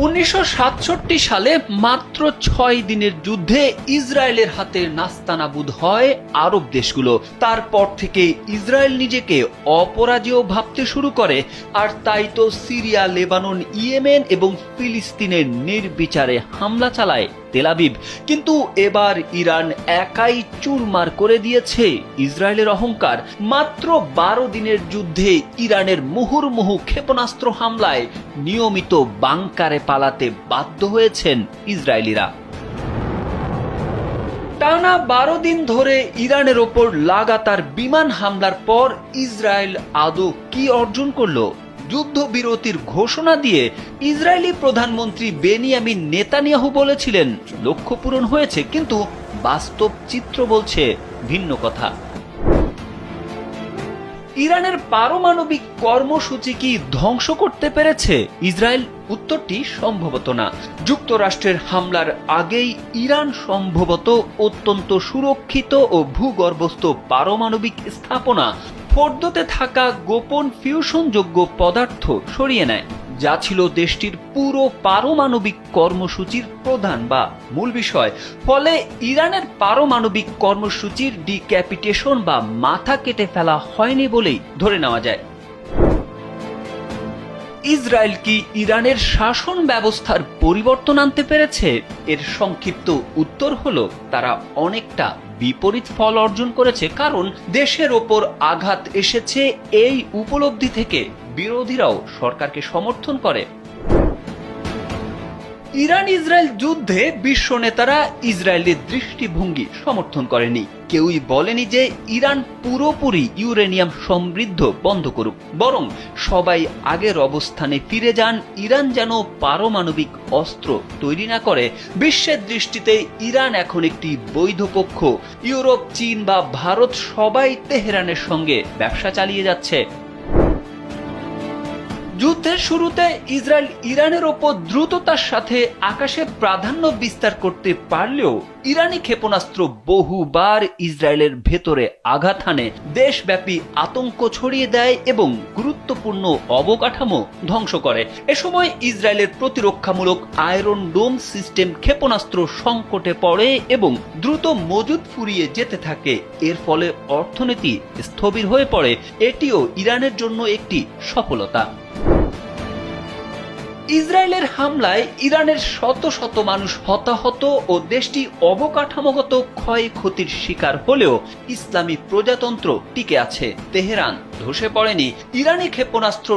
1967 সালে মাত্র 6 দিনের যুদ্ধে ইসরায়েলের হাতে নাস্তানাবুদ হয় আরব দেশগুলো। তারপর থেকে ইসরায়েল নিজেকে অপরাজেয় ভাবতে শুরু করে, আর তাই তো সিরিয়া, লেবানন, ইয়েমেন এবং ফিলিস্তিনের নির্বিচারে হামলা চালায় তেল আবিব। কিন্তু এবার ইরান একাই চুরমার করে দিয়েছে ইসরায়েলের অহংকার। মাত্র 12 দিনের যুদ্ধে ইরানের মুহুর্মুহু ক্ষেপণাস্ত্র হামলায় নিয়মিত বাংকারে পালাতে বাধ্য হয়েছেন ইসরায়েলিরা। টানা 12 দিন ধরে ইরানের ওপর লাগাতার বিমান হামলার পর ইসরায়েল আদৌ কি অর্জন করলো? যুদ্ধবিরতির ঘোষণা দিয়ে ইসরায়েলি প্রধানমন্ত্রী বেনিয়ামিন নেতানিয়াহু বলেছিলেন লক্ষ্য পূরণ হয়েছে, কিন্তু বাস্তব চিত্র বলছে ভিন্ন কথা। ইরানের পারমাণবিক কর্মসূচি কি ধ্বংস করতে পেরেছে ইসরায়েল? উত্তরটি সম্ভবত না। যুক্তরাষ্ট্রের হামলার আগেই ইরান সম্ভবত অত্যন্ত সুরক্ষিত ও ভূগর্ভস্থ পারমাণবিক স্থাপনা ফোর্দোতে থাকা গোপন ফিউশনযোগ্য পদার্থ সরিয়ে নেয়, যা ছিল দেশটির পুরো পারমাণবিক কর্মসূচির প্রধান বা মূল বিষয়। ফলে ইরানের পারমাণবিক কর্মসূচির ডিক্যাপিটেশন বা মাথা কেটে ফেলা হয়নি বলেই ধরে নেওয়া যায়। ইসরায়েল কি ইরানের শাসন ব্যবস্থার পরিবর্তন আনতে পেরেছে? এর সংক্ষিপ্ত উত্তর হলো তারা অনেকটা বিপরীত ফল অর্জন করেছে, কারণ দেশের ওপর আঘাত এসেছে এই উপলব্ধি থেকে বিরোধীরাও সরকারকে সমর্থন করে। ইরান ইসরায়েল যুদ্ধে বিশ্ব নেতারা ইসরায়েলের দৃষ্টিভঙ্গি সমর্থন করেনি। কেউই বলেনি যে ইরান পুরোপুরি ইউরেনিয়াম সমৃদ্ধ বন্ধ করুক, বরং সবাই আগের অবস্থানে ফিরে যান। ইরান যেন পারমাণবিক অস্ত্র তৈরি না করে। বিশ্বের দৃষ্টিতে ইরান এখন একটি বৈধ পক্ষ। ইউরোপ, চীন বা ভারত সবাই তেহরানের সঙ্গে ব্যবসা চালিয়ে যাচ্ছে। যুদ্ধের শুরুতে ইসরায়েল ইরানের ওপর দ্রুততার সাথে আকাশে প্রাধান্য বিস্তার করতে পারলেও ইরানি ক্ষেপণাস্ত্র বহুবার ইসরায়েলের ভেতরে আঘাত হানে, দেশব্যাপী আতঙ্ক ছড়িয়ে দেয় এবং গুরুত্বপূর্ণ অবকাঠামো ধ্বংস করে। এ সময় ইসরায়েলের প্রতিরক্ষামূলক আয়রন ডোম সিস্টেম ক্ষেপণাস্ত্র সংকটে পড়ে এবং দ্রুত মজুদ ফুরিয়ে যেতে থাকে। এর ফলে অর্থনীতি স্থবির হয়ে পড়ে। এটিও ইরানের জন্য একটি সফলতা। ইসরায়েলের হামলায় ইরানের শত শত মানুষ হতাহত ও দেশটি অবকাঠামোগত ক্ষয়ক্ষতির শিকার হলেও ইসলামী প্রজাতন্ত্র টিকে আছে। তেহরান ধসে পড়েনি। ইরানি ক্ষেপণাস্ত্র